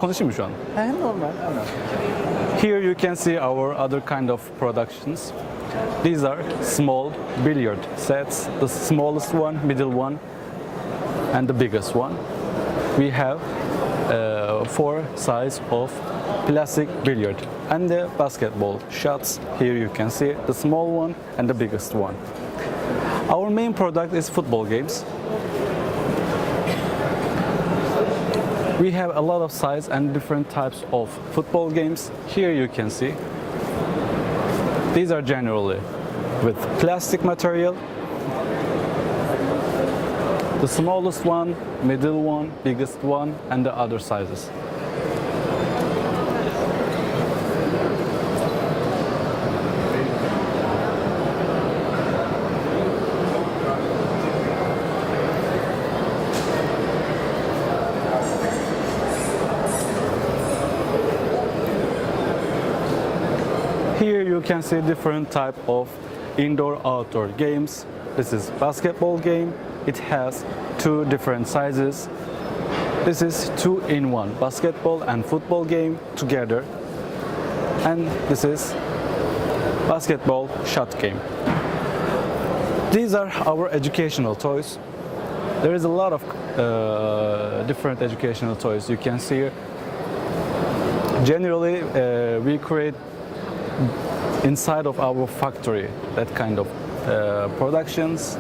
konuşayım mı şu an? Normal. Here you can see our other kind of productions. These are small billiard sets, the smallest one, middle one, and the biggest one. We have four size of plastic billiard and the basketball shots. Here you can see the small one and the biggest one. Our main product is football games. We have a lot of size and different types of football games. Here you can see. These are generally with plastic material. The smallest one, middle one, biggest one, and the other sizes. Here you can see different type of indoor-outdoor games. This is basketball game. It has two different sizes. This is 2-in-1 basketball and football game together. And this is basketball shot game. These are our educational toys. There is a lot of different educational toys you can see here. Generally, we create inside of our factory that kind of productions.